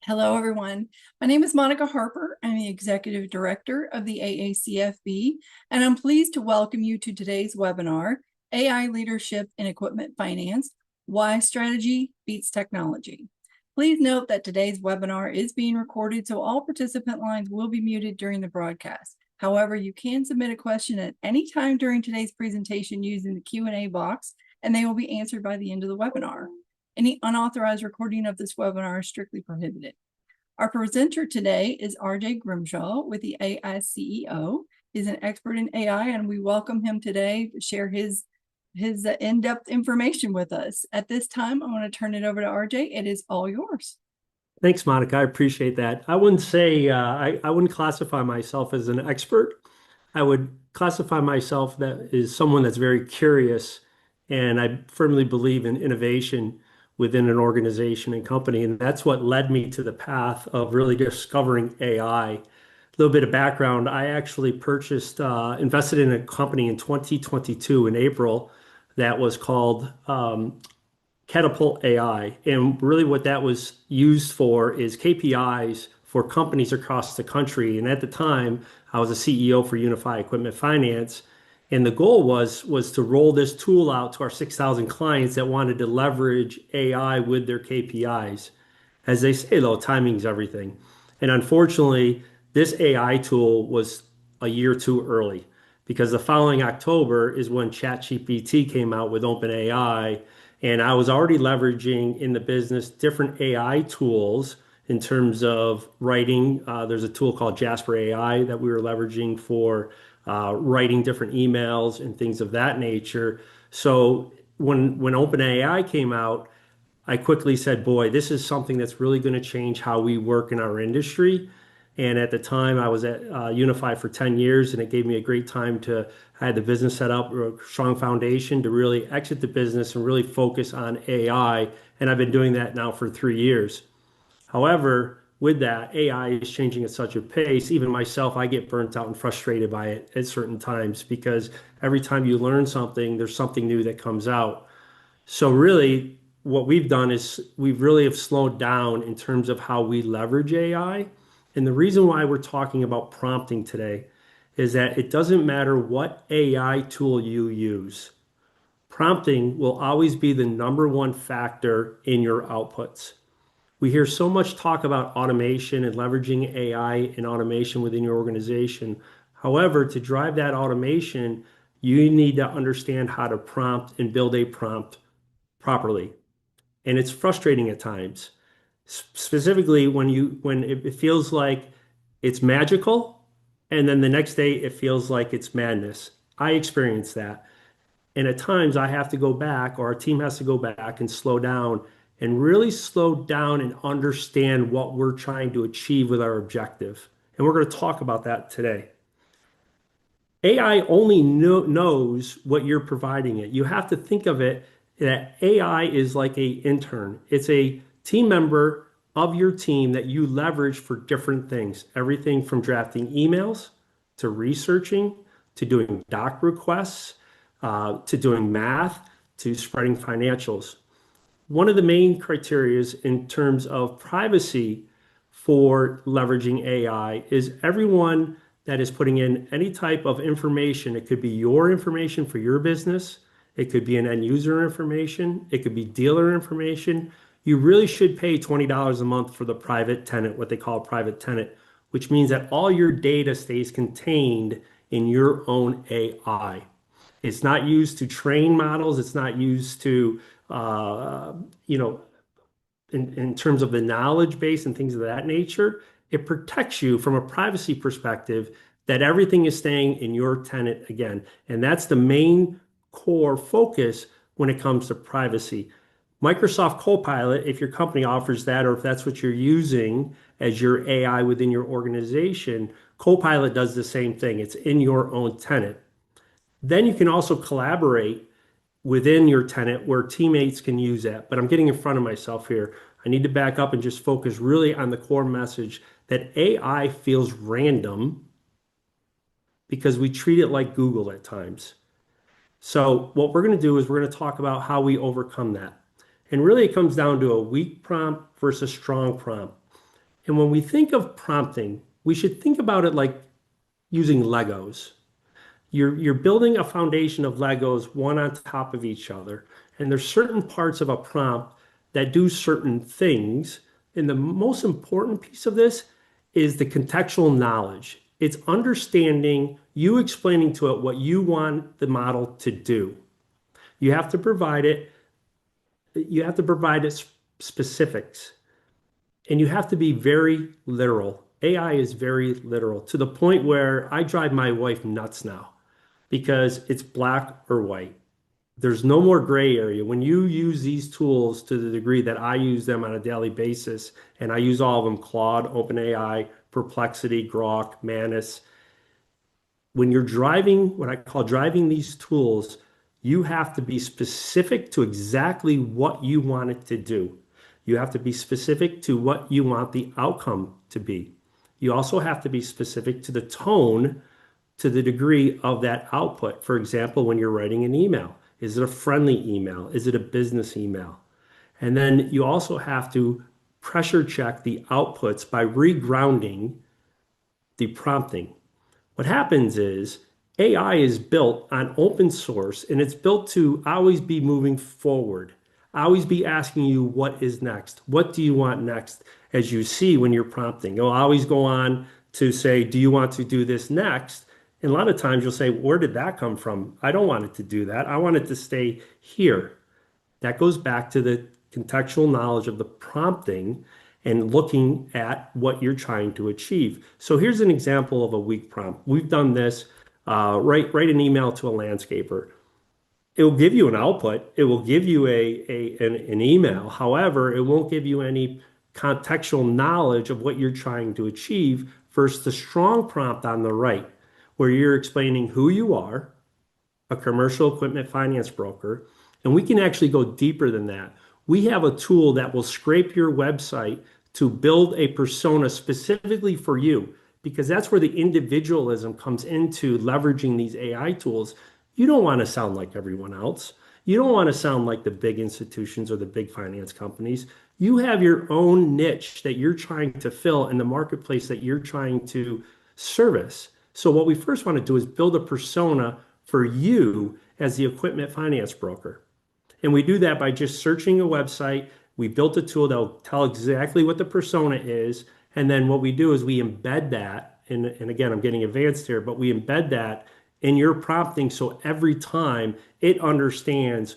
Hello, everyone. My name is Monica Harper. I'm the Executive Director of the AACFB, and I'm pleased to welcome you to today's webinar, AI Leadership in Equipment Finance, Why Strategy Beats Technology. Please note that today's webinar is being recorded, so all participant lines will be muted during the broadcast. However, you can submit a question at any time during today's presentation using the Q&A box, and they will be answered by the end of the webinar. Any unauthorized recording of this webinar is strictly prohibited. Our presenter today is RJ Grimshaw with the AI CEO. He's an expert in AI, and we welcome him today to share his in-depth information with us. At this time, I want to turn it over to RJ. It is all yours. Thanks, Monica. I appreciate that. I wouldn't say I wouldn't classify myself as an expert. I would classify myself that is someone that's very curious, and I firmly believe in innovation within an organization and company, and that's what led me to the path of really discovering AI. A little bit of background: I actually invested in a company in 2022 in April that was called Catapult AI. And really, what that was used for is KPIs for companies across the country. And at the time, I was a CEO for Unified Equipment Finance. And the goal was to roll this tool out to our 6,000 clients that wanted to leverage AI with their KPIs. As they say, though, timing's everything. And unfortunately, this AI tool was a year too early because the following October is when ChatGPT came out with OpenAI, and I was already leveraging in the business different AI tools in terms of writing. There's a tool called Jasper AI that we were leveraging for writing different emails and things of that nature. So when OpenAI came out, I quickly said, boy, this is something that's really going to change how we work in our industry. And at the time, I was at Unified for 10 years, and it gave me a great time I had the business set up, a strong foundation to really exit the business and really focus on AI. And I've been doing that now for 3 years. However, with that, AI is changing at such a pace. Even myself, I get burnt out and frustrated by it at certain times because every time you learn something, there's something new that comes out. So really, what we've done is we've really have slowed down in terms of how we leverage AI. And the reason why we're talking about prompting today is that it doesn't matter what AI tool you use. Prompting will always be the number one factor in your outputs. We hear so much talk about automation and leveraging AI and automation within your organization. However, to drive that automation, you need to understand how to prompt and build a prompt properly. And it's frustrating at times, specifically when it feels like it's magical, and then the next day it feels like it's madness. I experience that. And at times I have to go back, or our team has to go back and slow down and really slow down and understand what we're trying to achieve with our objective. And we're going to talk about that today. AI only knows what you're providing it. You have to think of it that AI is like an intern. It's a team member of your team that you leverage for different things. Everything from drafting emails to researching to doing doc requests to doing math to spreading financials. One of the main criteria in terms of privacy for leveraging AI is everyone that is putting in any type of information. It could be your information for your business. It could be an end user information. It could be dealer information. You really should pay $20 a month for the private tenant, what they call a private tenant, which means that all your data stays contained in your own AI. It's not used to train models. It's not used to, you know, in terms of the knowledge base and things of that nature. It protects you from a privacy perspective that everything is staying in your tenant again. And that's the main core focus when it comes to privacy. Microsoft Copilot, if your company offers that, or if that's what you're using as your AI within your organization, Copilot does the same thing. It's in your own tenant. Then you can also collaborate within your tenant where teammates can use that. But I'm getting in front of myself here. I need to back up and just focus really on the core message that AI feels random because we treat it like Google at times. So what we're going to do is we're going to talk about how we overcome that. And really it comes down to a weak prompt versus strong prompt. And when we think of prompting, we should think about it like using Legos. You're building a foundation of Legos one on top of each other, and there's certain parts of a prompt that do certain things. And the most important piece of this is the contextual knowledge. It's understanding you explaining to it what you want the model to do. You have to provide it, you have to provide it specifics, and you have to be very literal. AI is very literal to the point where I drive my wife nuts now because it's black or white. There's no more gray area. When you use these tools to the degree that I use them on a daily basis, and I use all of them, Claude, OpenAI, Perplexity, Grok, Manus, when you're driving, what I call driving these tools, you have to be specific to exactly what you want it to do. You have to be specific to what you want the outcome to be. You also have to be specific to the tone, to the degree of that output. For example, when you're writing an email, is it a friendly email? Is it a business email? And then you also have to pressure check the outputs by regrounding the prompting. What happens is AI is built on open source and it's built to always be moving forward, always be asking you what is next? What do you want next? As you see when you're prompting, you'll always go on to say, do you want to do this next? And a lot of times you'll say, where did that come from? I don't want it to do that. I want it to stay here. That goes back to the contextual knowledge of the prompting and looking at what you're trying to achieve. So here's an example of a weak prompt. We've done this. Write an email to a landscaper. It will give you an output. It will give you an email. However, it won't give you any contextual knowledge of what you're trying to achieve versus the strong prompt on the right, where you're explaining who you are, a commercial equipment finance broker, and we can actually go deeper than that. We have a tool that will scrape your website to build a persona specifically for you, because that's where the individualism comes into leveraging these AI tools. You don't want to sound like everyone else. You don't want to sound like the big institutions or the big finance companies. You have your own niche that you're trying to fill in the marketplace that you're trying to service. So what we first want to do is build a persona for you as the equipment finance broker. And we do that by just searching a website. We built a tool that will tell exactly what the persona is. And then what we do is we embed that. And again, I'm getting advanced here, but we embed that in your prompting. So every time it understands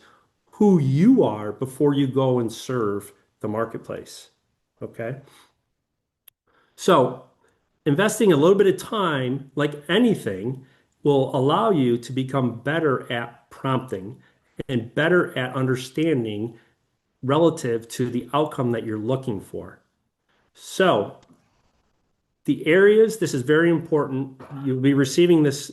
who you are before you go and serve the marketplace. Okay. So investing a little bit of time, like anything, will allow you to become better at prompting and better at understanding relative to the outcome that you're looking for. So the areas, this is very important. You'll be receiving this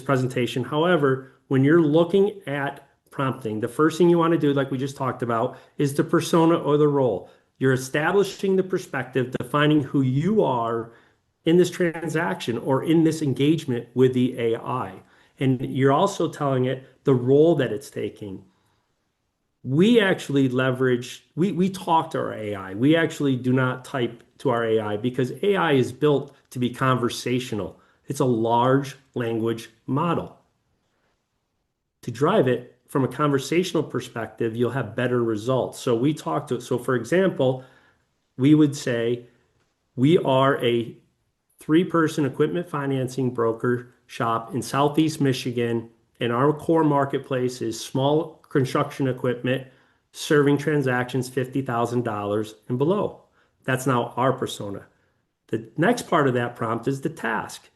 presentation. However, when you're looking at prompting, the first thing you want to do, like we just talked about, is the persona or the role. You're establishing the perspective, defining who you are in this transaction or in this engagement with the AI. And you're also telling it the role that it's taking. We actually leverage, we talk to our AI. We actually do not type to our AI because AI is built to be conversational. It's a large language model. To drive it from a conversational perspective, you'll have better results. So we talk to it. So for example, we would say, we are a three-person equipment financing broker shop in Southeast Michigan, and our core marketplace is small construction equipment serving transactions $50,000 and below. That's now our persona. The next part of that prompt is the task.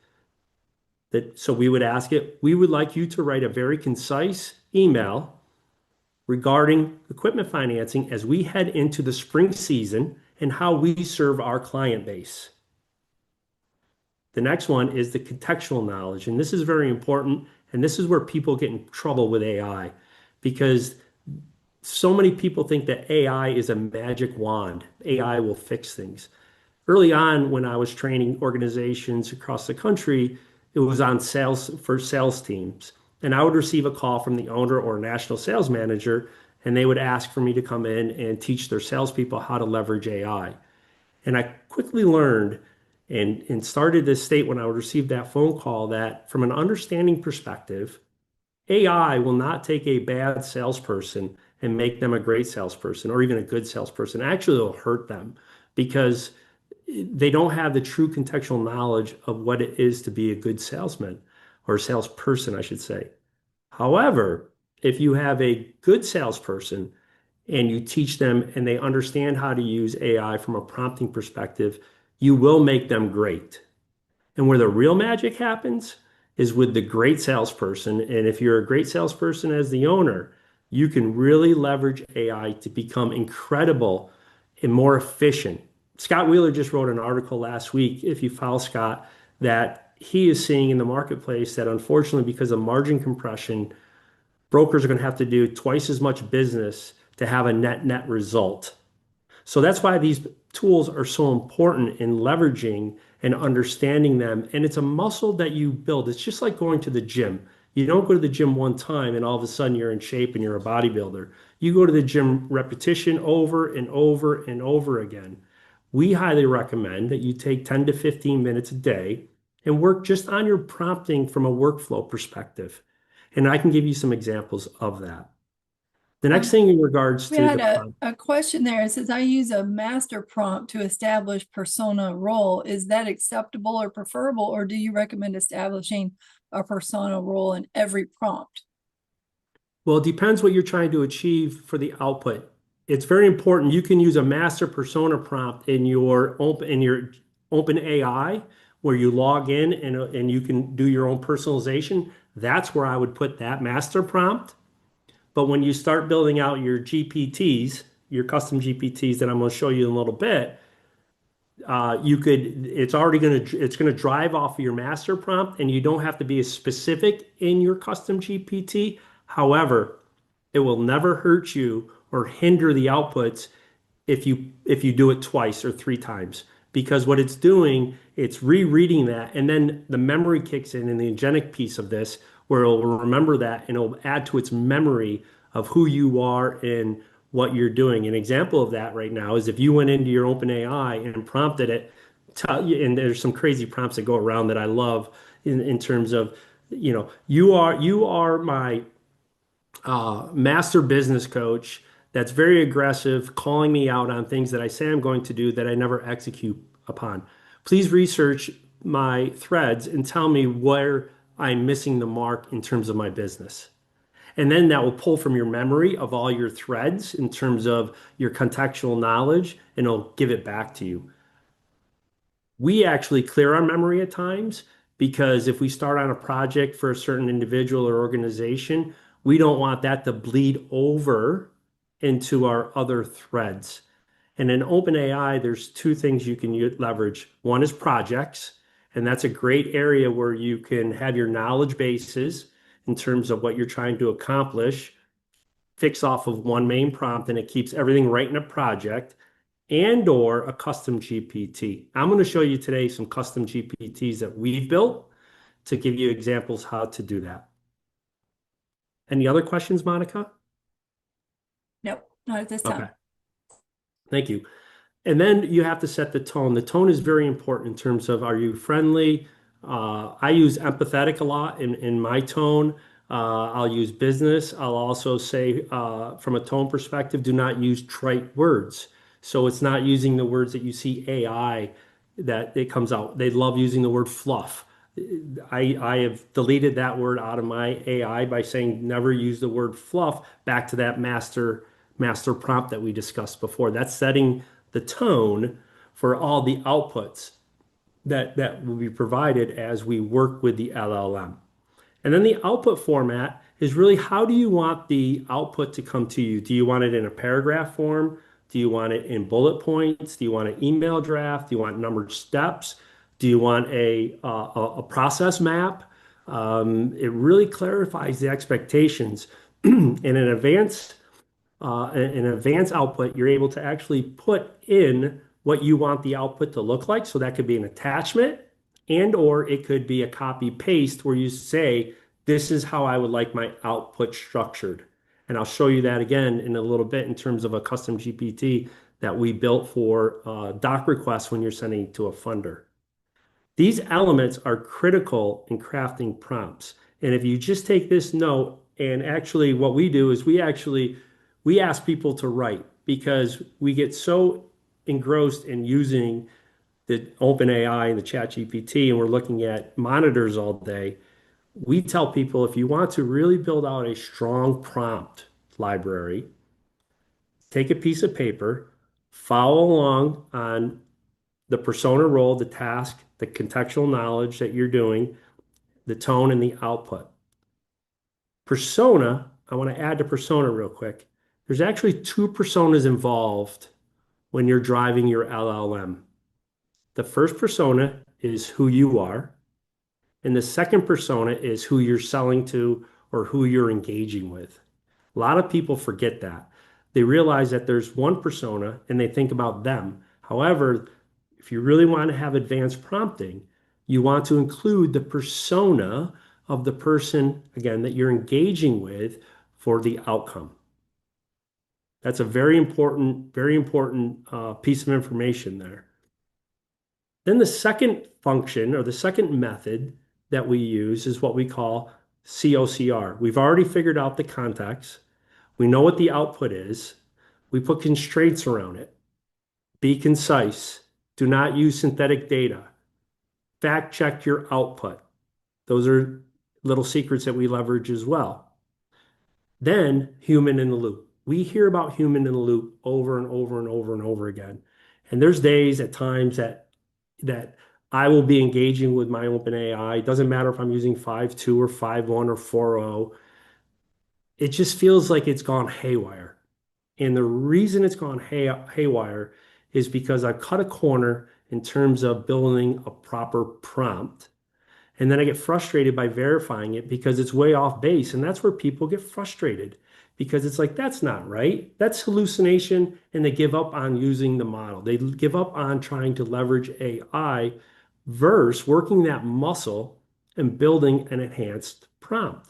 So we would ask it, we would like you to write a very concise email regarding equipment financing as we head into the spring season and how we serve our client base. The next one is the contextual knowledge. And this is very important. And this is where people get in trouble with AI because so many people think that AI is a magic wand. AI will fix things. Early on, when I was training organizations across the country, it was on sales for sales teams. And I would receive a call from the owner or national sales manager, and they would ask for me to come in and teach their salespeople how to leverage AI. And I quickly learned and started to state when I would receive that phone call that from an understanding perspective, AI will not take a bad salesperson and make them a great salesperson or even a good salesperson. Actually, it'll hurt them because they don't have the true contextual knowledge of what it is to be a good salesman or salesperson, I should say. However, if you have a good salesperson and you teach them and they understand how to use AI from a prompting perspective, you will make them great. And where the real magic happens is with the great salesperson. And if you're a great salesperson as the owner, you can really leverage AI to become incredible and more efficient. Scott Wheeler just wrote an article last week, if you follow Scott, that he is seeing in the marketplace that unfortunately, because of margin compression, brokers are going to have to do twice as much business to have a net result. So that's why these tools are so important in leveraging and understanding them. And it's a muscle that you build. It's just like going to the gym. You don't go to the gym one time and all of a sudden you're in shape and you're a bodybuilder. You go to the gym repetition over and over and over again. We highly recommend that you take 10 to 15 minutes a day and work just on your prompting from a workflow perspective. And I can give you some examples of that. The next Um, thing in regards we to had the prompt. a question there. It says, I use a master prompt to establish persona role. Is that acceptable or preferable, or do you recommend establishing a persona role in every prompt? Well, it depends what you're trying to achieve for the output. It's very important. You can use a master persona prompt in your open AI where you log in and you can do your own personalization. That's where I would put that master prompt. But when you start building out your GPTs, your custom GPTs that I'm going to show you in a little bit, it's going to drive off of your master prompt and you don't have to be as specific in your custom GPT. However, it will never hurt you or hinder the outputs if you do it twice or three times. Because what it's doing, it's rereading that, and then the memory kicks in the agentic piece of this, where it'll remember that and it'll add to its memory of who you are and what you're doing. An example of that right now is if you went into your OpenAI and prompted it, and there's some crazy prompts that go around that I love in terms of, you are my master business coach that's very aggressive, calling me out on things that I say I'm going to do that I never execute upon. Please research my threads and tell me where I'm missing the mark in terms of my business. And then that will pull from your memory of all your threads in terms of your contextual knowledge, and it'll give it back to you. We actually clear our memory at times because if we start on a project for a certain individual or organization, we don't want that to bleed over into our other threads. And in OpenAI, there's two things you can leverage. One is projects, and that's a great area where you can have your knowledge bases in terms of what you're trying to accomplish, fix off of one main prompt, and it keeps everything right in a project and or a custom GPT. I'm going to show you today some custom GPTs that we've built to give you examples how to do that. Any other questions, Monica? Nope, not at this Okay, time. thank you. And then you have to set the tone. The tone is very important in terms of are you friendly? I use empathetic a lot in my tone. I'll use business. I'll also say, from a tone perspective, do not use trite words. So it's not using the words that you see AI that it comes out. They love using the word fluff. I have deleted that word out of my AI by saying never use the word fluff back to that master prompt that we discussed before. That's setting the tone for all the outputs that will be provided as we work with the LLM. And then the output format is really how do you want the output to come to you? Do you want it in a paragraph form? Do you want it in bullet points? Do you want an email draft? Do you want numbered steps? Do you want a process map? It really clarifies the expectations. In an advanced output, you're able to actually put in what you want the output to look like. So that could be an attachment and or it could be a copy paste where you say, this is how I would like my output structured. And I'll show you that again in a little bit in terms of a custom GPT that we built for doc requests when you're sending to a funder. These elements are critical in crafting prompts. And if you just take this note, and actually what we do is we ask people to write because we get so engrossed in using the OpenAI and the ChatGPT, and we're looking at monitors all day. We tell people if you want to really build out a strong prompt library, take a piece of paper, follow along on the persona role, the task, the contextual knowledge that you're doing, the tone, and the output. Persona, I want to add to persona real quick. There's actually two personas involved when you're driving your LLM. The first persona is who you are, and the second persona is who you're selling to or who you're engaging with. A lot of people forget that. They realize that there's one persona and they think about them. However, if you really want to have advanced prompting, you want to include the persona of the person, again, that you're engaging with for the outcome. That's a very important piece of information there. Then the second function or the second method that we use is what we call COCR. We've already figured out the context. We know what the output is. We put constraints around it. Be concise. Do not use synthetic data. Fact check your output. Those are little secrets that we leverage as well. Then human in the loop. We hear about human in the loop over and over and over and over again. And there's days at times that I will be engaging with my OpenAI. It doesn't matter if I'm using 5.2 or 5.1 or 4.0. It just feels like it's gone haywire. And the reason it's gone haywire is because I've cut a corner in terms of building a proper prompt. And then I get frustrated by verifying it because it's way off base. And that's where people get frustrated because it's like, that's not right. That's hallucination. And they give up on using the model. They give up on trying to leverage AI versus working that muscle and building an enhanced prompt.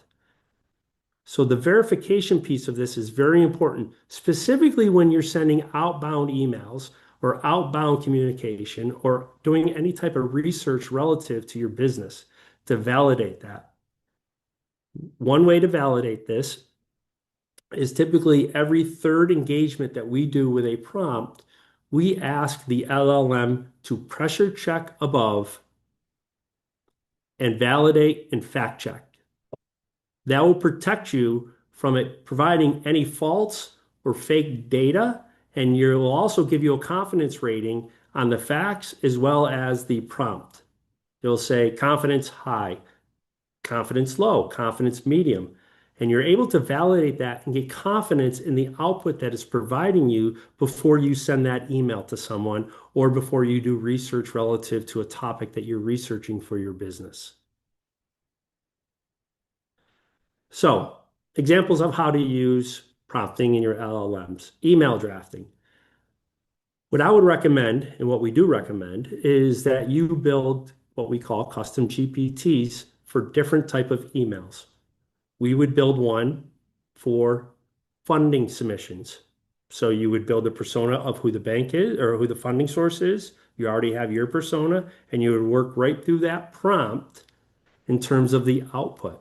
So the verification piece of this is very important, specifically when you're sending outbound emails or outbound communication or doing any type of research relative to your business to validate that. One way to validate this is typically every third engagement that we do with a prompt, we ask the LLM to pressure check above and validate and fact check. That will protect you from it providing any false or fake data, and it will also give you a confidence rating on the facts as well as the prompt. It'll say confidence high, confidence low, confidence medium, and you're able to validate that and get confidence in the output that it's providing you before you send that email to someone or before you do research relative to a topic that you're researching for your business. So, examples of how to use prompting in your LLMs. Email drafting. What I would recommend, and what we do recommend, is that you build what we call custom GPTs for different type of emails. We would build one for funding submissions. So you would build a persona of who the bank is or who the funding source is. You already have your persona, and you would work right through that prompt in terms of the output.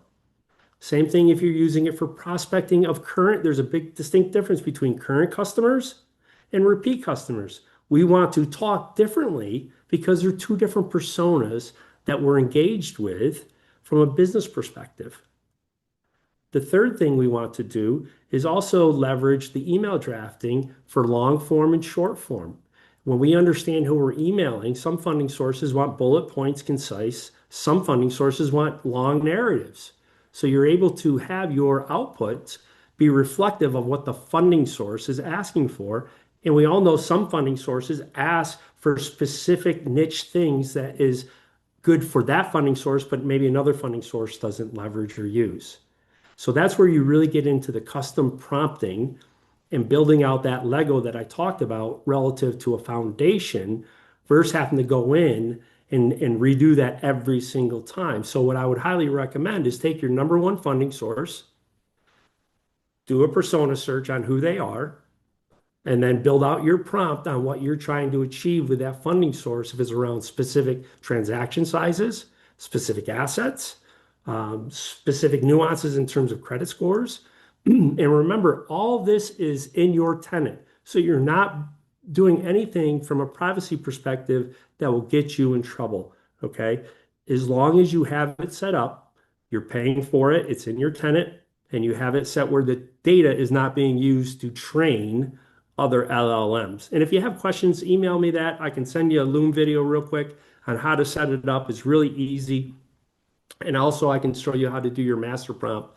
Same thing if you're using it for prospecting of current, there's a big distinct difference between current customers and repeat customers. We want to talk differently because they're two different personas that we're engaged with from a business perspective. The third thing we want to do is also leverage the email drafting for long form and short form. When we understand who we're emailing, some funding sources want bullet points, concise. Some funding sources want long narratives. So you're able to have your outputs be reflective of what the funding source is asking for. And we all know some funding sources ask for specific niche things that is good for that funding source, but maybe another funding source doesn't leverage or use. So that's where you really get into the custom prompting and building out that Lego that I talked about relative to a foundation versus having to go in and redo that every single time. So what I would highly recommend is take your number one funding source, do a persona search on who they are, and then build out your prompt on what you're trying to achieve with that funding source. If it's around specific transaction sizes, specific assets, specific nuances in terms of credit scores. And remember, all this is in your tenant. So you're not doing anything from a privacy perspective that will get you in trouble. Okay. As long as you have it set up, you're paying for it, it's in your tenant, and you have it set where the data is not being used to train other LLMs. And if you have questions, email me that. I can send you a Loom video real quick on how to set it up. It's really easy. And also, I can show you how to do your master prompt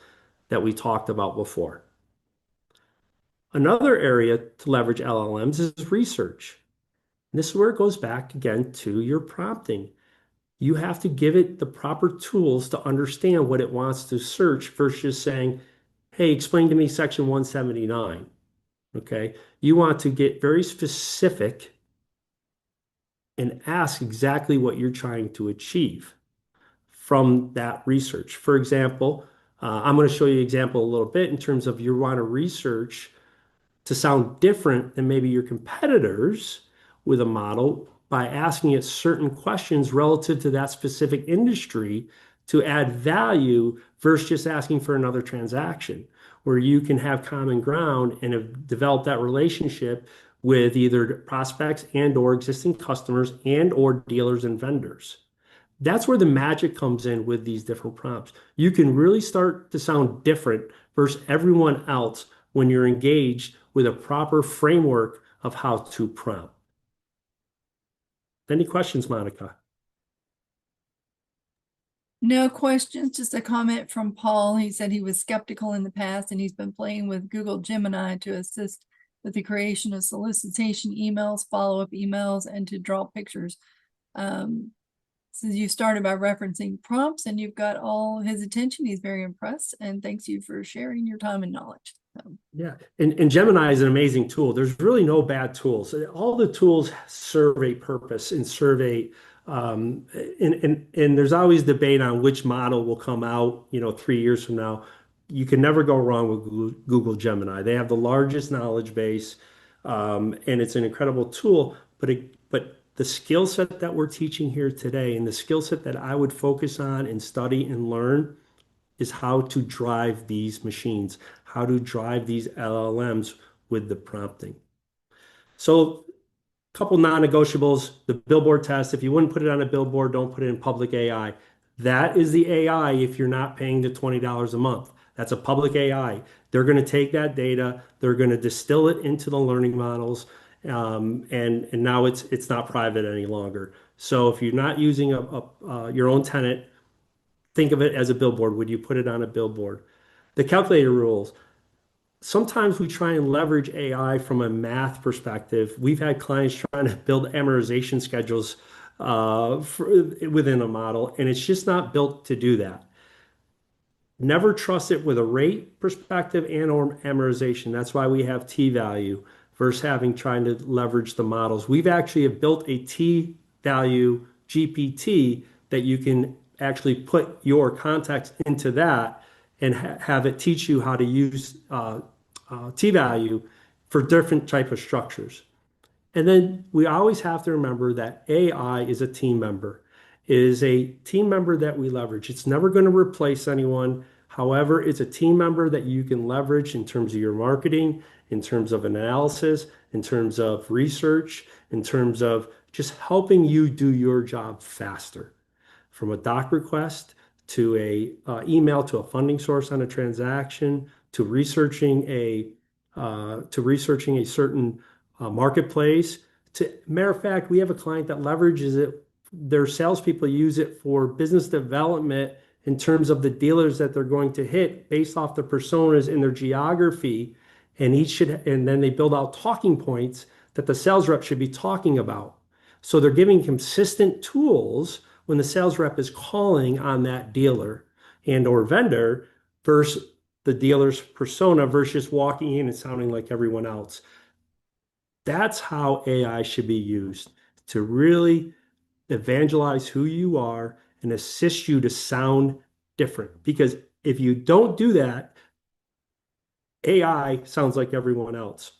that we talked about before. Another area to leverage LLMs is research. And this is where it goes back again to your prompting. You have to give it the proper tools to understand what it wants to search versus saying, hey, explain to me section 179. Okay. You want to get very specific and ask exactly what you're trying to achieve from that research. For example, I'm going to show you an example a little bit in terms of you want to research to sound different than maybe your competitors with a model by asking it certain questions relative to that specific industry to add value versus just asking for another transaction, where you can have common ground and have developed that relationship with either prospects and or existing customers and or dealers and vendors. That's where the magic comes in with these different prompts. You can really start to sound different versus everyone else when you're engaged with a proper framework of how to prompt. Any questions, Monica? No questions, just a comment from Paul. He said he was skeptical in the past and he's been playing with Google Gemini to assist with the creation of solicitation emails, follow-up emails, and to draw pictures. So you started by referencing prompts and you've got all his attention. He's very impressed and thanks you for sharing your time and knowledge. Yeah, and Gemini is an amazing tool. There's really no bad tools. All the tools serve a purpose and serve a, and there's always debate on which model will come out, 3 years from now. You can never go wrong with Google Gemini. They have the largest knowledge base, and it's an incredible tool. But the skill set that we're teaching here today, and the skill set that I would focus on and study and learn, is how to drive these machines, how to drive these LLMs with the prompting. So, a couple non-negotiables, the billboard test. If you wouldn't put it on a billboard, don't put it in public AI. That is the AI if you're not paying the $20 a month. That's a public AI. They're going to take that data, they're going to distill it into the learning models, and now it's not private any longer. So if you're not using your own tenant, think of it as a billboard. Would you put it on a billboard? The calculator rules. Sometimes we try and leverage AI from a math perspective. We've had clients trying to build amortization schedules within a model, and it's just not built to do that. Never trust it with a rate perspective and or amortization. That's why we have t-value versus having trying to leverage the models. We've actually have built a t-value GPT that you can actually put your context into that and have it teach you how to use t-value for different type of structures. And then we always have to remember that AI is a team member. It is a team member that we leverage. It's never going to replace anyone. However, it's a team member that you can leverage in terms of your marketing, in terms of analysis, in terms of research, in terms of just helping you do your job faster. From a doc request to a email to a funding source on a transaction to researching a certain marketplace. Matter of fact, we have a client that leverages it. Their salespeople use it for business development in terms of the dealers that they're going to hit based off the personas in their geography, and then they build out talking points that the sales rep should be talking about. So they're giving consistent tools when the sales rep is calling on that dealer and or vendor versus the dealer's persona versus walking in and sounding like everyone else. That's how AI should be used to really evangelize who you are and assist you to sound different. Because if you don't do that, AI sounds like everyone else.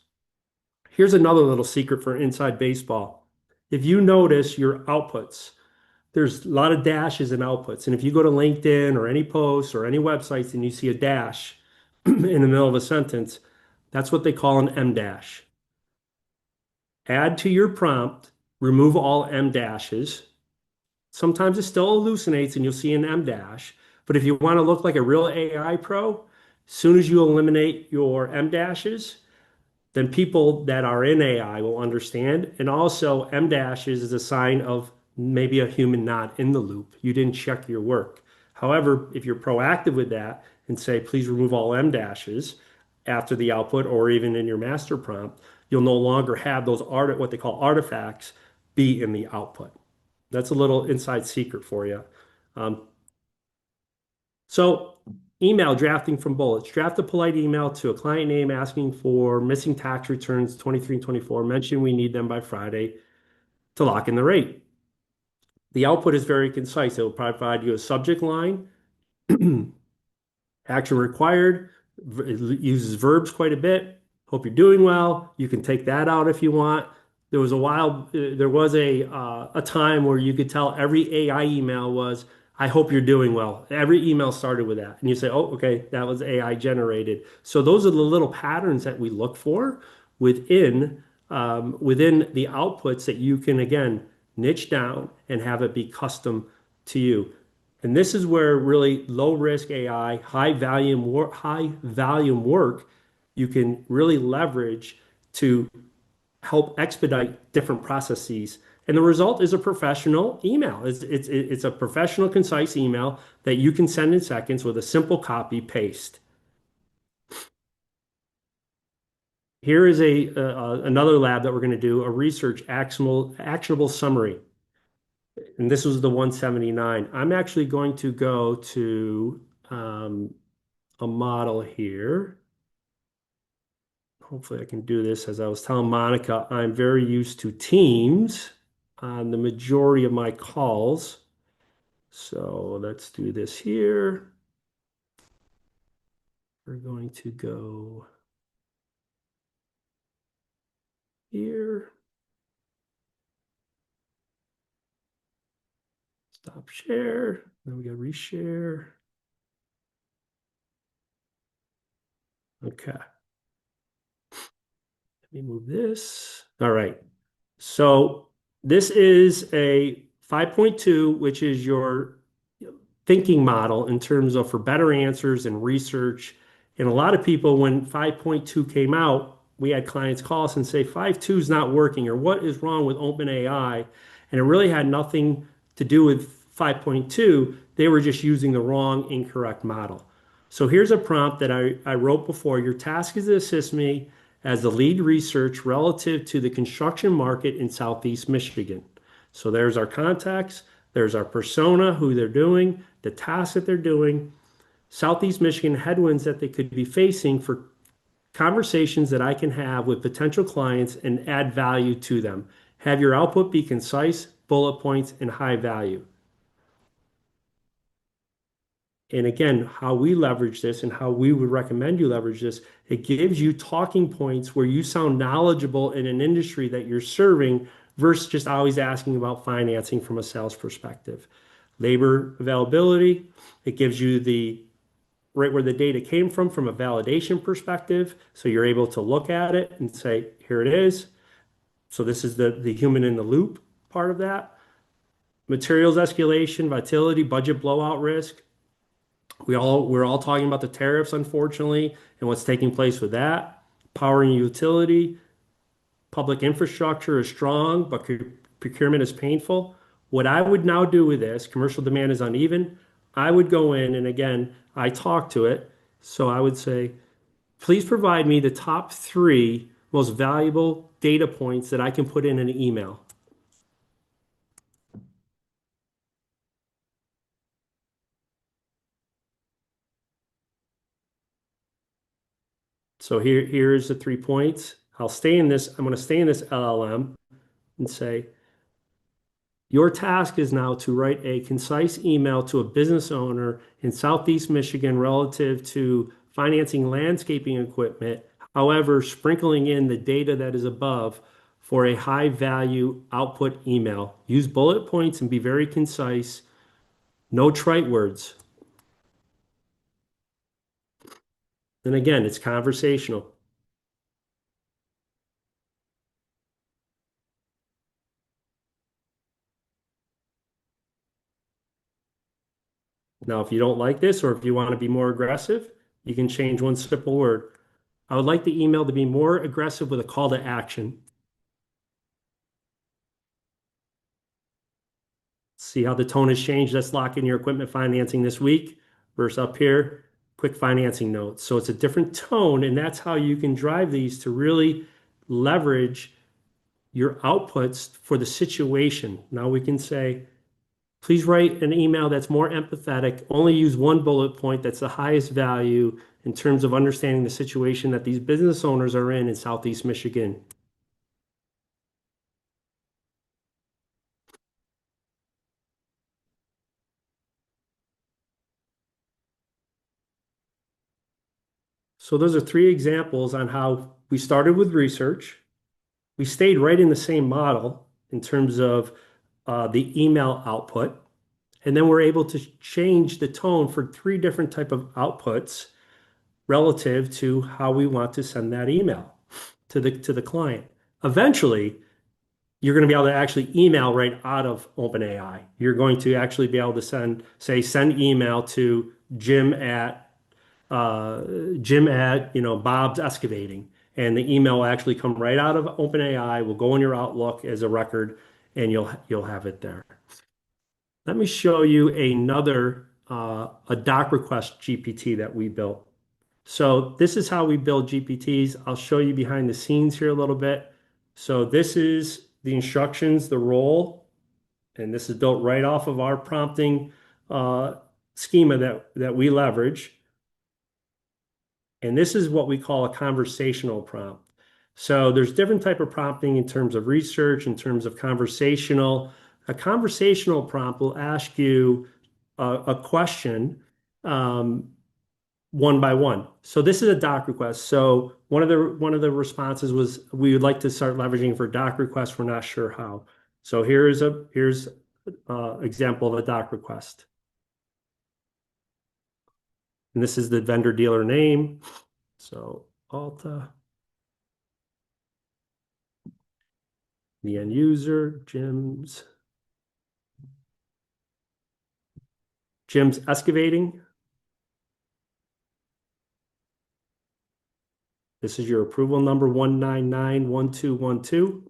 Here's another little secret for inside baseball. If you notice your outputs, there's a lot of dashes and outputs. And if you go to LinkedIn or any posts or any websites and you see a dash in the middle of a sentence, that's what they call an M dash. Add to your prompt, remove all M dashes. Sometimes it still hallucinates and you'll see an M dash. But if you want to look like a real AI pro, as soon as you eliminate your M dashes, then people that are in AI will understand. And also, M dashes is a sign of maybe a human not in the loop. You didn't check your work. However, if you're proactive with that and say, please remove all M dashes after the output or even in your master prompt, you'll no longer have those what they call artifacts be in the output. That's a little inside secret for you. Um, so email drafting from bullets. Draft a polite email to a client name asking for missing tax returns 23 and 24. Mention we need them by Friday to lock in the rate. The output is very concise. It will provide you a subject line, action required, it uses verbs quite a bit. Hope you're doing well. You can take that out if you want. There was a time where you could tell every AI email was, I hope you're doing well. Every email started with that. And you say, oh, okay, that was AI generated. So those are the little patterns that we look for within the outputs that you can, again, niche down and have it be custom to you. And this is where really low risk AI, high volume work, you can really leverage to help expedite different processes. And the result is a professional email. It's a professional, concise email that you can send in seconds with a simple copy paste. Here is another lab that we're going to do, a research actionable summary. And this was the 179. I'm actually going to go to a model here. Hopefully I can do this. As I was telling Monica, I'm very used to Teams on the majority of my calls. So let's do this here. We're going to go here. Stop share. Then we got reshare. Okay. Let me move this. All right. So this is a 5.2, which is your thinking model in terms of for better answers and research. And a lot of people, when 5.2 came out, we had clients call us and say 5.2 is not working, or what is wrong with OpenAI? And it really had nothing to do with 5.2. They were just using the wrong, incorrect model. So here's a prompt that I wrote before. Your task is to assist me as the lead research relative to the construction market in Southeast Michigan. So there's our context, there's our persona, who they're doing, the tasks that they're doing, Southeast Michigan headwinds that they could be facing for conversations that I can have with potential clients and add value to them. Have your output be concise, bullet points, and high value. And again, how we leverage this and how we would recommend you leverage this, it gives you talking points where you sound knowledgeable in an industry that you're serving versus just always asking about financing from a sales perspective. Labor availability, it gives you the right where the data came from a validation perspective. So you're able to look at it and say, here it is. So this is the human in the loop part of that. Materials escalation, volatility, budget blowout risk. We're all talking about the tariffs, unfortunately, and what's taking place with that. Power and utility, public infrastructure is strong, but procurement is painful. What I would now do with this, commercial demand is uneven. I would go in and again, I talk to it. So I would say, please provide me the top 3 most valuable data points that I can put in an email. So here's the 3 points. I'm going to stay in this LLM and say, your task is now to write a concise email to a business owner in Southeast Michigan relative to financing landscaping equipment. However, sprinkling in the data that is above for a high value output email. Use bullet points and be very concise. No trite words. And again, it's conversational. Now, if you don't like this or if you want to be more aggressive, you can change one simple word. I would like the email to be more aggressive with a call to action. See how the tone has changed. Let's lock in your equipment financing this week versus up here, quick financing notes. So it's a different tone, and that's how you can drive these to really leverage your outputs for the situation. Now we can say, please write an email that's more empathetic. Only use one bullet point that's the highest value in terms of understanding the situation that these business owners are in Southeast Michigan. So those are three examples on how we started with research. We stayed right in the same model in terms of the email output. And then we're able to change the tone for three different type of outputs relative to how we want to send that email to the client. Eventually, you're going to be able to actually email right out of OpenAI. You're going to actually be able to send email to Jim at Bob's Excavating, and the email will actually come right out of OpenAI, will go in your Outlook as a record, and you'll have it there. Let me show you another a doc request GPT that we built. So this is how we build GPTs. I'll show you behind the scenes here a little bit. So this is the instructions, the role, and this is built right off of our prompting schema that we leverage. And this is what we call a conversational prompt. So there's different type of prompting in terms of research, in terms of conversational. A conversational prompt will ask you a question one by one. So this is a doc request. So one of the responses was we would like to start leveraging for doc requests. We're not sure how. So here's example of a doc request. And this is the vendor dealer name. So Alta, the end user, Jim's Excavating. This is your approval number 1991212.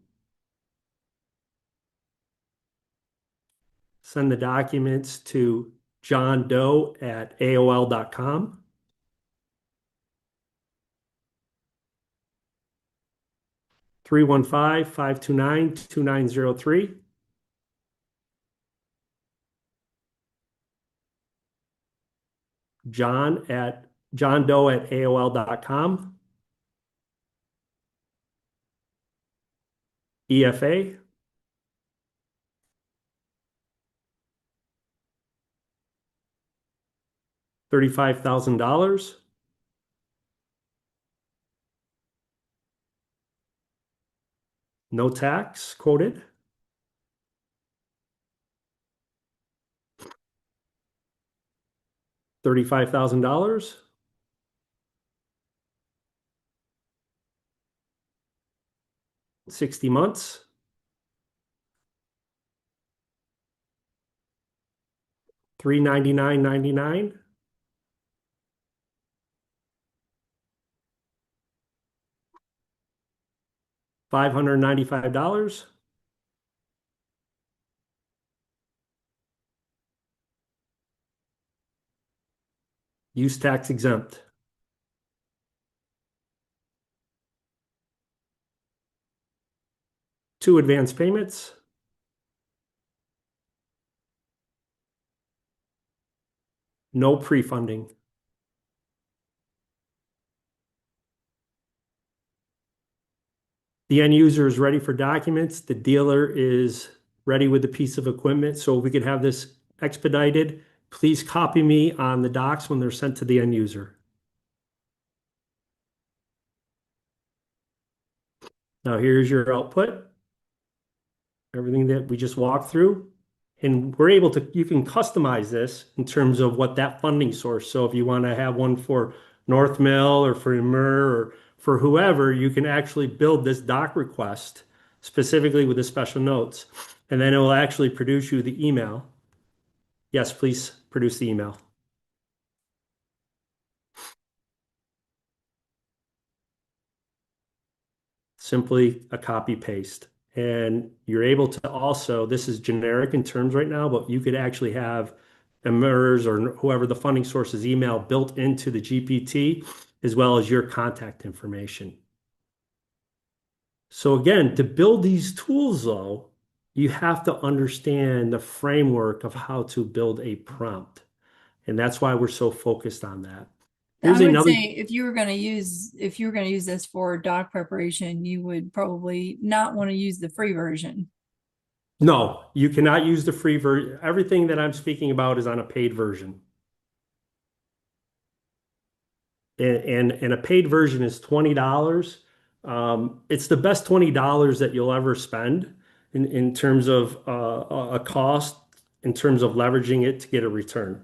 Send the documents to johndoe@aol.com. 315-529-2903. johndoe@aol.com. EFA. $35,000. No tax quoted. $35,000. 60 months. $399.99. $595. Use tax exempt. Two advance payments. No pre-funding. The end user is ready for documents. The dealer is ready with the piece of equipment. So if we could have this expedited, please copy me on the docs when they're sent to the end user. Now here's your output, everything that we just walked through. And we're able to, you can customize this in terms of what that funding source. So if you want to have one for North Mill or for Emer or for whoever, you can actually build this doc request specifically with the special notes. And then it will actually produce you the email. Yes, please produce the email. Simply a copy paste. And you're able to also, this is generic in terms right now, but you could actually have Emer's or whoever the funding source's email built into the GPT as well as your contact information. So again, to build these tools though, you have to understand the framework of how to build a prompt. And that's why we're so focused on that. I Here's would another. say if you were going to use this for doc preparation, you would probably not want to use the free version. No, you cannot use the free version. Everything that I'm speaking about is on a paid version. And a paid version is $20. It's the best $20 that you'll ever spend in terms of a cost, in terms of leveraging it to get a return.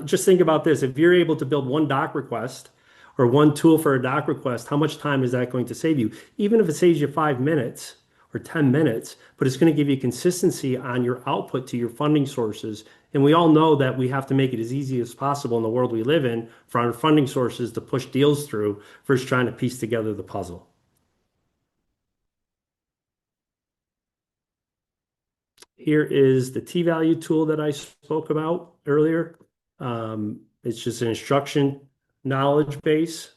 Just think about this. If you're able to build one doc request or one tool for a doc request, how much time is that going to save you? Even if it saves you 5 minutes or 10 minutes, but it's going to give you consistency on your output to your funding sources. And we all know that we have to make it as easy as possible in the world we live in for our funding sources to push deals through versus trying to piece together the puzzle. Here is the T-value tool that I spoke about earlier. It's just an instruction knowledge base.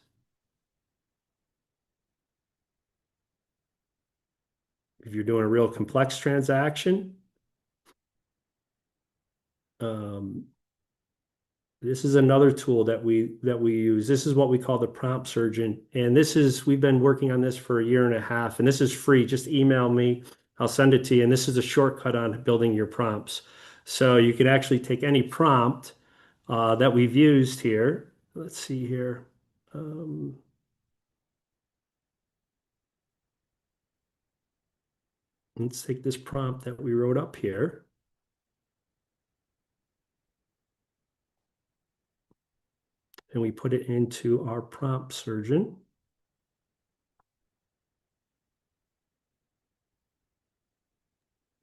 If you're doing a real complex transaction, um, this is another tool that we use. This is what we call the prompt surgeon. And this is, we've been working on this for a year and a half, and this is free. Just email me, I'll send it to you. And this is a shortcut on building your prompts. So you can actually take any prompt that we've used here. Let's see here. Um, let's take this prompt that we wrote up here. And we put it into our prompt surgeon.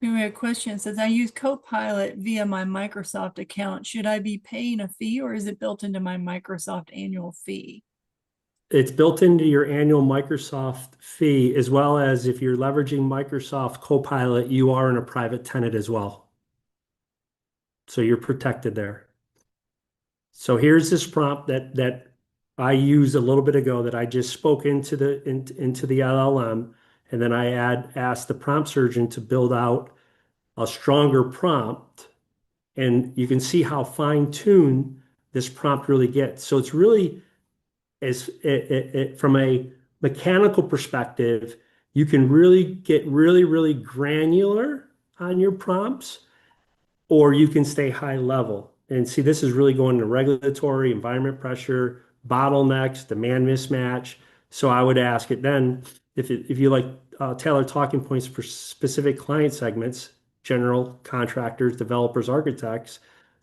We have a question. It says, I use Copilot via my Microsoft account. Should I be paying a fee or is it built into my Microsoft annual fee? It's built into your annual Microsoft fee, as well as if you're leveraging Microsoft Copilot, you are in a private tenant as well. So you're protected there. So here's this prompt that I used a little bit ago that I just spoke into the LLM, and then I asked the prompt surgeon to build out a stronger prompt, and you can see how fine-tuned this prompt really gets. So it's really from a mechanical perspective, you can really get really granular on your prompts, or you can stay high level. And see, this is really going to regulatory, environment pressure, bottlenecks, demand mismatch. So I would ask it then if you like tailor talking points for specific client segments, general contractors, developers, architects,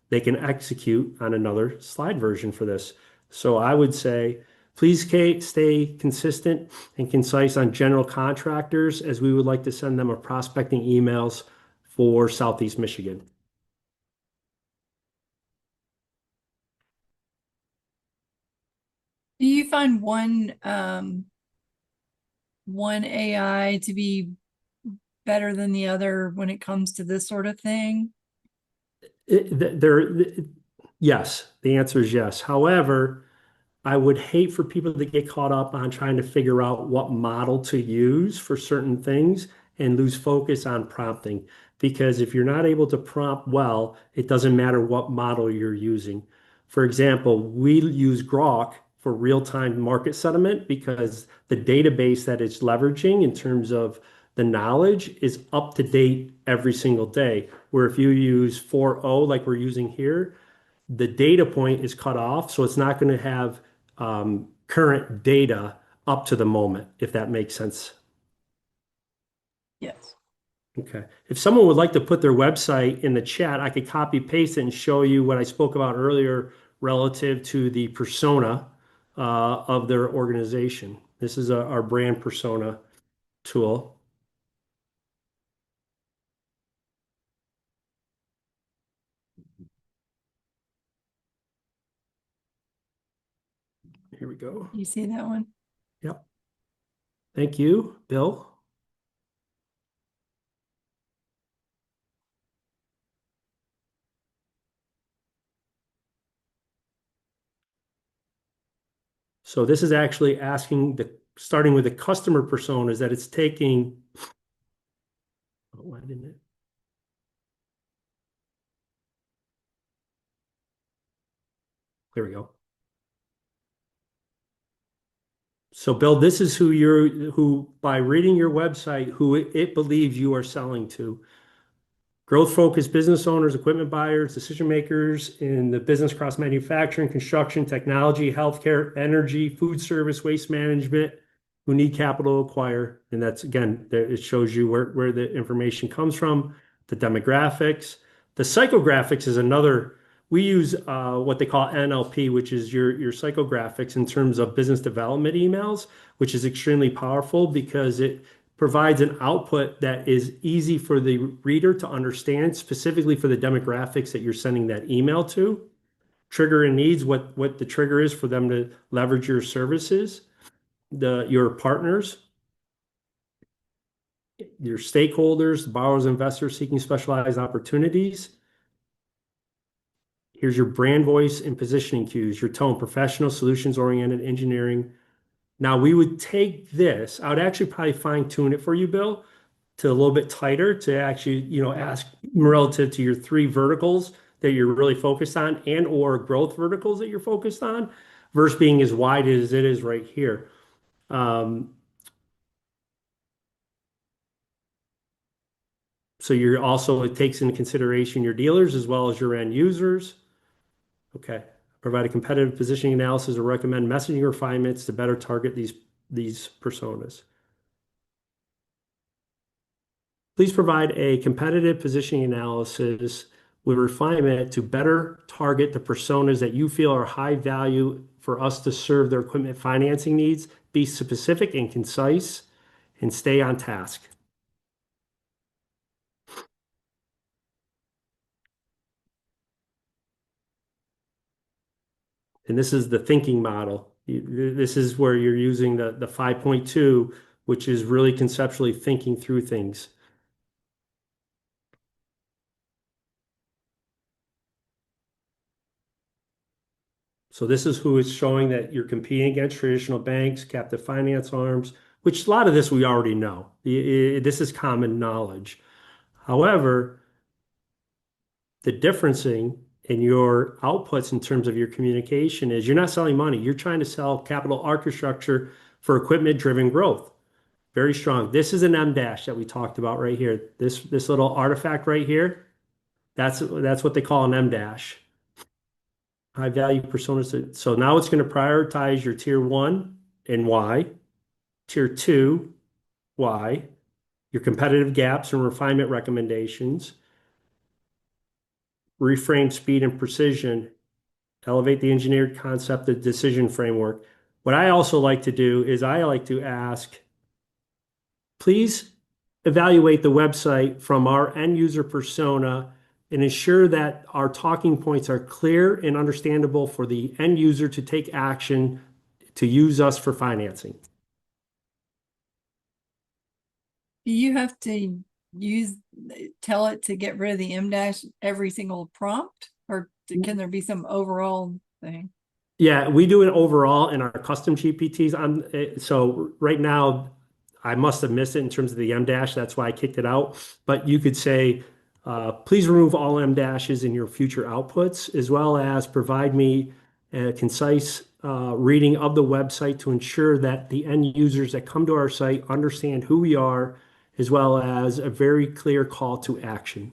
they can execute on another slide version for this. So I would say, please, Kate, stay consistent and concise on general contractors as we would like to send them a prospecting emails for Southeast Michigan. Do you find one AI to be better than the other when it comes to this sort of thing? Yes, the answer is yes. However, I would hate for people to get caught up on trying to figure out what model to use for certain things and lose focus on prompting. Because if you're not able to prompt well, it doesn't matter what model you're using. For example, we use Grok for real-time market sentiment because the database that it's leveraging in terms of the knowledge is up to date every single day. Where if you use 4.0 like we're using here, the data point is cut off, so it's not going to have current data up to the moment, if that makes sense. Yes. Okay. If someone would like to put their website in the chat, I could copy paste it and show you what I spoke about earlier relative to the persona of their organization. This is our brand persona tool. Here we go. You see that one? Yep. Thank you, Bill. So this is actually asking starting with the customer personas that it's taking. Oh, why didn't it? There we go. So Bill, this is who by reading your website, who it believes you are selling to. Growth-focused business owners, equipment buyers, decision makers in the business across manufacturing, construction, technology, healthcare, energy, food service, waste management, who need capital to acquire. And that's again, it shows you where the information comes from, the demographics. The psychographics is another. We use what they call NLP, which is your psychographics in terms of business development emails, which is extremely powerful because it provides an output that is easy for the reader to understand, specifically for the demographics that you're sending that email to. Trigger and needs, what the trigger is for them to leverage your services, your partners, your stakeholders, borrowers, investors seeking specialized opportunities. Here's your brand voice and positioning cues, your tone, professional, solutions oriented, engineering. Now we would take this, I would actually probably fine tune it for you, Bill, to a little bit tighter to actually, ask relative to your three verticals that you're really focused on and or growth verticals that you're focused on versus being as wide as it is right here. Um, so you're also, it takes into consideration your dealers as well as your end users. Okay. Provide a competitive positioning analysis or recommend messaging refinements to better target these personas. Please provide a competitive positioning analysis with refinement to better target the personas that you feel are high value for us to serve their equipment financing needs. Be specific and concise and stay on task. And this is the thinking model. This is where you're using the 5.2, which is really conceptually thinking through things. So this is who is showing that you're competing against traditional banks, captive finance arms, which a lot of this we already know. This is common knowledge. However, the differencing in your outputs in terms of your communication is you're not selling money. You're trying to sell capital architecture for equipment-driven growth. Very strong. This is an M dash that we talked about right here. This little artifact right here, that's what they call an M dash. High value personas. So now it's going to prioritize your tier one and why, tier two, why, your competitive gaps and refinement recommendations, reframe speed and precision, elevate the engineered concept of decision framework. What I also like to do is I like to ask, please evaluate the website from our end user persona and ensure that our talking points are clear and understandable for the end user to take action to use us for financing. Do you have to use, tell it to get rid of the M dash every single prompt? Or can there be some overall thing? Yeah, we do it overall in our custom GPTs. So right now, I must have missed it in terms of the M dash. That's why I kicked it out. But you could say, please remove all M dashes in your future outputs, as well as provide me a concise reading of the website to ensure that the end users that come to our site understand who we are, as well as a very clear call to action.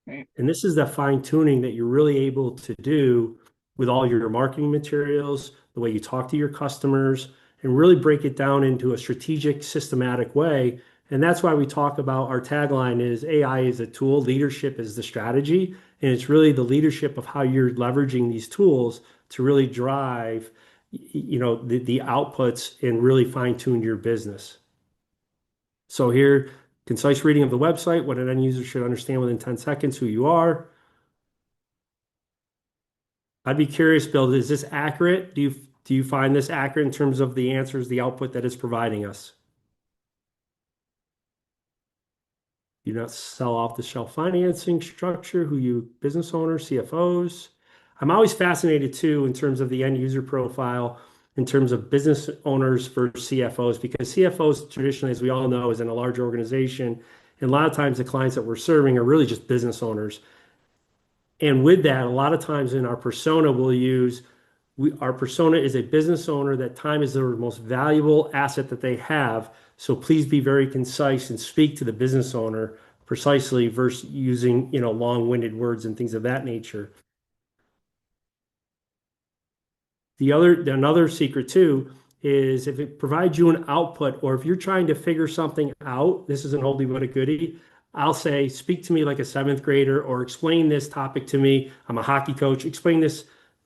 Right. And this is the fine tuning that you're really able to do with all your marketing materials, the way you talk to your customers, and really break it down into a strategic, systematic way. And that's why we talk about our tagline is AI is a tool, leadership is the strategy. And it's really the leadership of how you're leveraging these tools to really drive, the outputs and really fine tune your business. So here, concise reading of the website, what an end user should understand within 10 seconds, who you are. I'd be curious, Bill, is this accurate? Do you find this accurate in terms of the answers, the output that it's providing us? Do not sell off the shelf financing structure, who you business owners, CFOs. I'm always fascinated too in terms of the end user profile, in terms of business owners versus CFOs, because CFOs traditionally, as we all know, is in a large organization. And a lot of times the clients that we're serving are really just business owners. And with that, a lot of times in our persona, we'll use our persona is a business owner that time is their most valuable asset that they have. So please be very concise and speak to the business owner precisely versus using, long-winded words and things of that nature. Another secret too is if it provides you an output or if you're trying to figure something out, this is an oldie but a goodie. I'll say, speak to me like a seventh grader or explain this topic to me. I'm a hockey coach. Explain this,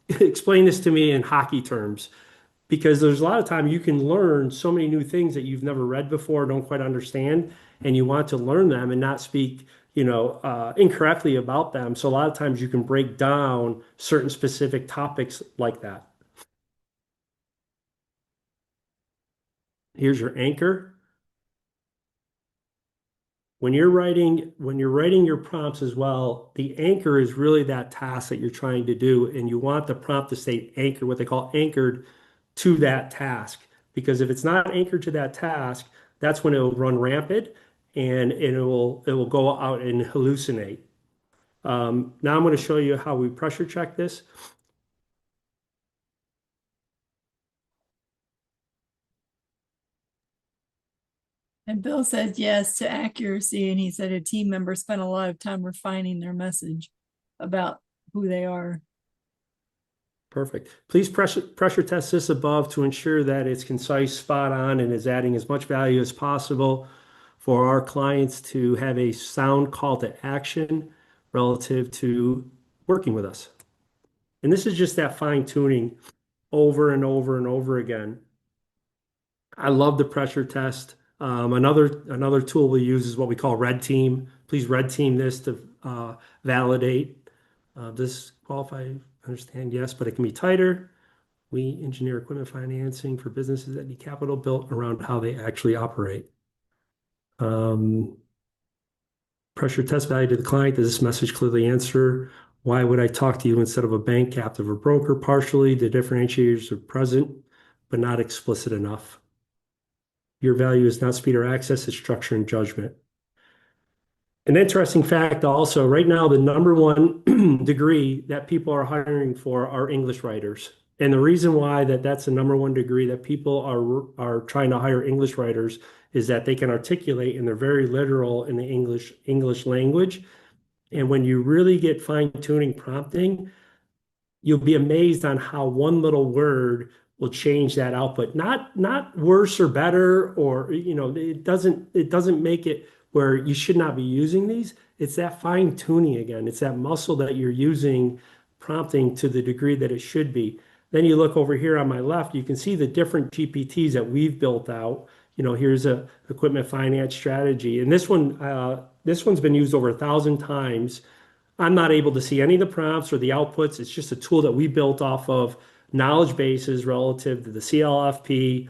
explain this to me in hockey terms because there's a lot of time you can learn so many new things that you've never read before, don't quite understand, and you want to learn them and not speak, incorrectly about them. So a lot of times you can break down certain specific topics like that. Here's your anchor. When you're writing your prompts as well, the anchor is really that task that you're trying to do, and you want the prompt to stay anchored, what they call anchored to that task. Because if it's not anchored to that task, that's when it will run rampant and it will go out and hallucinate. Now I'm going to show you how we pressure check this. And Bill says yes to accuracy. And he said a team member spent a lot of time refining their message about who they are. Perfect. Please pressure test this above to ensure that it's concise, spot on, and is adding as much value as possible for our clients to have a sound call to action relative to working with us. And this is just that fine tuning over and over and over again. I love the pressure test. Another tool we use is what we call red team. Please red team this to validate. This qualify, understand, yes, but it can be tighter. We engineer equipment financing for businesses that need capital built around how they actually operate. Um, Pressure test value to the client. Does this message clearly answer why would I talk to you instead of a bank, captive, or broker? Partially, the differentiators are present, but not explicit enough. Your value is not speed or access, it's structure and judgment. An interesting fact also, right now, the number one degree that people are hiring for are English writers. And the reason why that's the number one degree that people are trying to hire English writers is that they can articulate and they're very literal in the English language. And when you really get fine-tuning prompting, you'll be amazed on how one little word will change that output. Not worse or better, or it doesn't make it where you should not be using these. It's that fine tuning again. It's that muscle that you're using prompting to the degree that it should be. Then you look over here on my left, you can see the different GPTs that we've built out. Here's a equipment finance strategy, and this one's been used over 1,000 times. I'm not able to see any of the prompts or the outputs. It's just a tool that we built off of knowledge bases relative to the CLFP,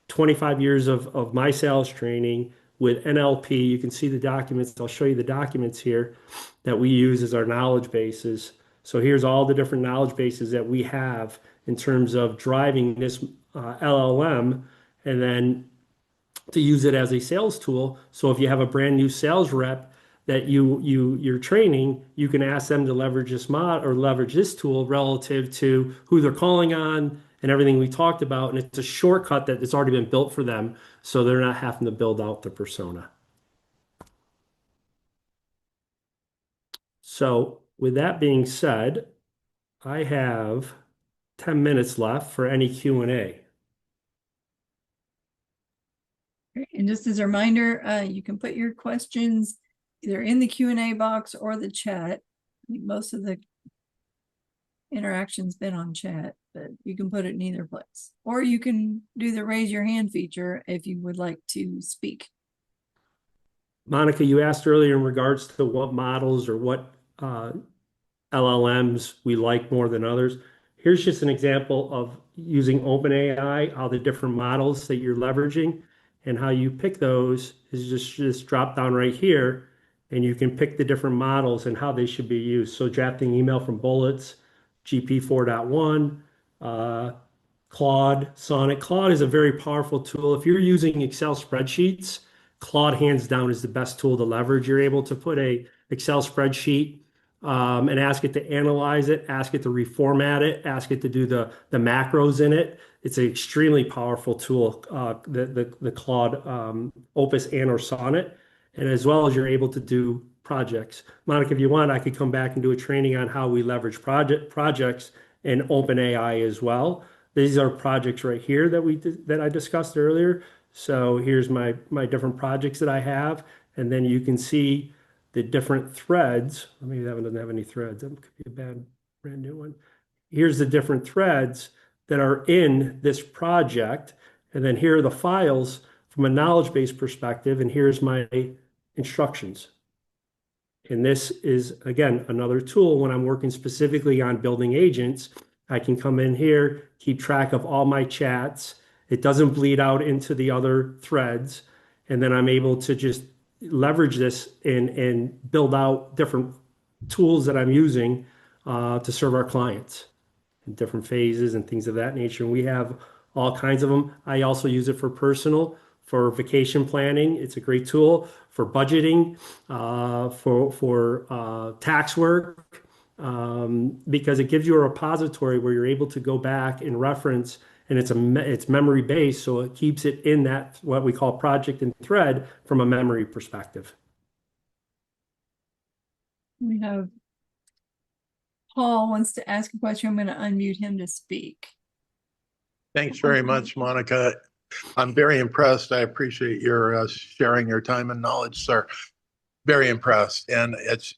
25 years of my sales training with NLP. You can see the documents. I'll show you the documents here that we use as our knowledge bases. So here's all the different knowledge bases that we have in terms of driving this LLM and then to use it as a sales tool. So if you have a brand new sales rep that you're training, you can ask them to leverage this mod or leverage this tool relative to who they're calling on and everything we talked about. And it's a shortcut that it's already been built for them, so they're not having to build out the persona. So with that being said, I have 10 minutes left for any Q&A. Great. And just as a reminder, you can put your questions either in the Q&A box or the chat. Most of the interaction's been on chat, but you can put it in either place. Or you can do the raise your hand feature if you would like to speak. Monica, you asked earlier in regards to what models or what LLMs we like more than others. Here's just an example of using OpenAI, all the different models that you're leveraging, and how you pick those is just drop down right here, and you can pick the different models and how they should be used. So drafting email from bullets, GP 4.1, Claude, Sonnet. Claude is a very powerful tool. If you're using Excel spreadsheets, Claude hands down is the best tool to leverage. You're able to put a Excel spreadsheet and ask it to analyze it, ask it to reformat it, ask it to do the macros in it. It's an extremely powerful tool, the Claude Opus and or Sonnet, and as well as you're able to do projects. Monica, if you want, I could come back and do a training on how we leverage projects in OpenAI as well. These are projects right here that I discussed earlier. So here's my different projects that I have, and then you can see the different threads. Maybe that one doesn't have any threads. That could be a brand new one. Here's the different threads that are in this project. And then here are the files from a knowledge base perspective. And here's my instructions. And this is, again, another tool when I'm working specifically on building agents. I can come in here, keep track of all my chats. It doesn't bleed out into the other threads. And then I'm able to just leverage this and build out different tools that I'm using to serve our clients in different phases and things of that nature. And we have all kinds of them. I also use it for personal, for vacation planning. It's a great tool for budgeting, for tax work, because it gives you a repository where you're able to go back and reference, and it's memory based, so it keeps it in that what we call project and thread from a memory perspective. We have Paul wants to ask a question. I'm going to unmute him to speak. Thanks very much, Monica. I'm very impressed. I appreciate your sharing your time and knowledge, sir. Very impressed. And it's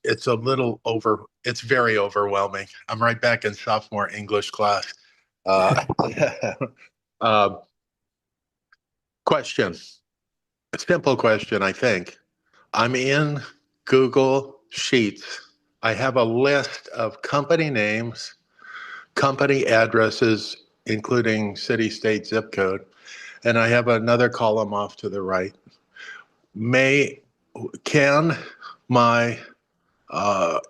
very overwhelming. I'm right back in sophomore English class. Question. A simple question, I think. I'm in Google Sheets. I have a list of company names, company addresses, including city, state, zip code, and I have another column off to the right. Can my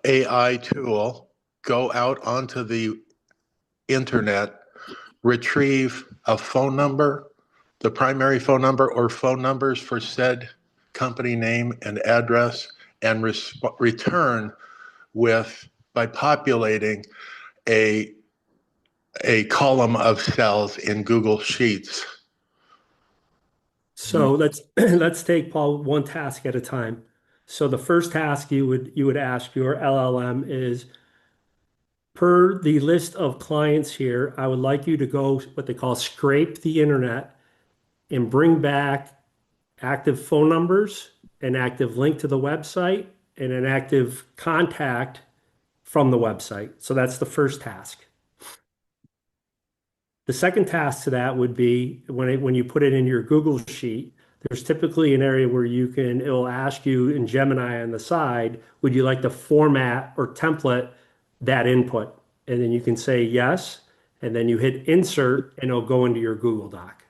AI tool go out onto the internet, retrieve a phone number, the primary phone number or phone numbers for said company name and address, and return by populating a column of cells in Google Sheets? So let's take, Paul, one task at a time. So the first task you would ask your LLM is, per the list of clients here, I would like you to go what they call scrape the internet and bring back active phone numbers, an active link to the website, and an active contact from the website. So that's the first task. The second task to that would be when you put it in your Google Sheet, there's typically an area where it'll ask you in Gemini on the side, would you like to format or template that input? And then you can say yes, and then you hit insert and it'll go into your Google Doc.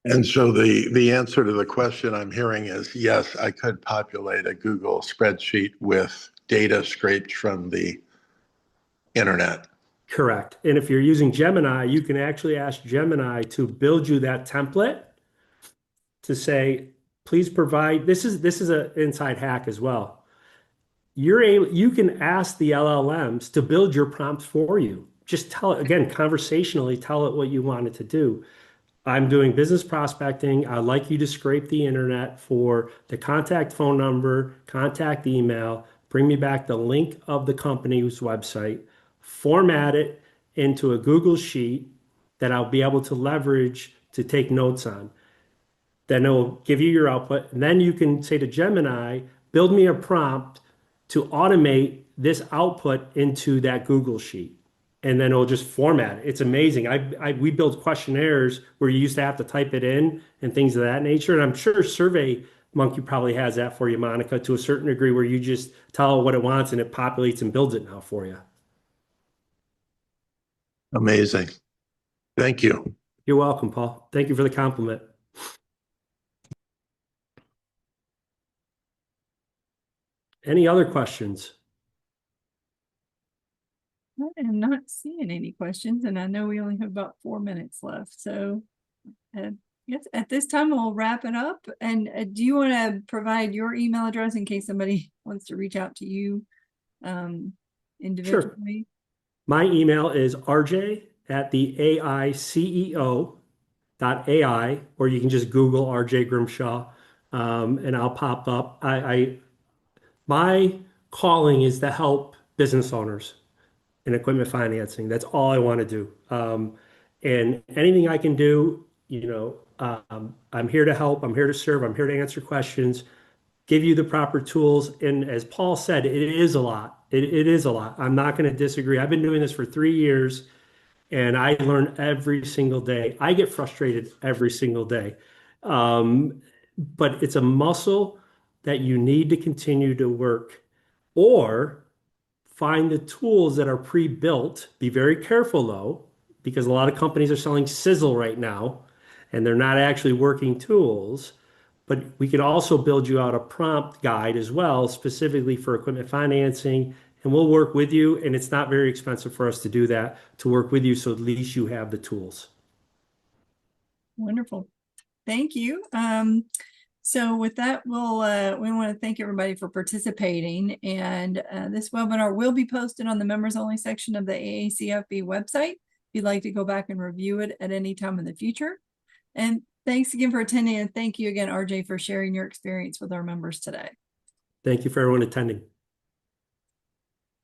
And so the answer to the question I'm hearing is yes, I could populate a Google spreadsheet with data scraped from the internet. Correct. And if you're using Gemini, you can actually ask Gemini to build you that template to say, please provide, this is an inside hack as well. You can ask the LLMs to build your prompts for you. Just tell it, again, conversationally, tell it what you want it to do. I'm doing business prospecting. I'd like you to scrape the internet for the contact phone number, contact email, bring me back the link of the company's website, format it into a Google Sheet, that I'll be able to leverage to take notes on. Then it'll give you your output. And then you can say to Gemini, build me a prompt to automate this output into that Google sheet. And then it'll just format it. It's amazing. We build questionnaires where you used to have to type it in and things of that nature. And I'm sure Survey Monkey probably has that for you, Monica, to a certain degree, where you just tell it what it wants and it populates and builds it now for you. Amazing. Thank you. You're welcome, Paul. Thank you for the compliment. Any other questions? I am not seeing any questions, and I know we only have about 4 minutes left. So yes, at this time, we'll wrap it up. And do you want to provide your email address in case somebody wants to reach out to you individually? Sure. My email is rj@theaiceo.ai, or you can just Google RJ Grimshaw, and I'll pop up. My calling is to help business owners in equipment financing. That's all I want to do. And anything I can do, I'm here to help. I'm here to serve. I'm here to answer questions, give you the proper tools. And as Paul said, it is a lot. It is a lot. I'm not going to disagree. I've been doing this for 3 years and I learn every single day. I get frustrated every single day. But it's a muscle that you need to continue to work, or find the tools that are pre-built. Be very careful though, because a lot of companies are selling sizzle right now and they're not actually working tools. But we could also build you out a prompt guide as well, specifically for equipment financing. And we'll work with you. And it's not very expensive for us to do that, to work with you. So at least you have the tools. Wonderful. Thank you. So with that, we want to thank everybody for participating. And this webinar will be posted on the members only section of the AACFB website if you'd like to go back and review it at any time in the future. And thanks again for attending. And thank you again, RJ, for sharing your experience with our members today. Thank you for everyone attending.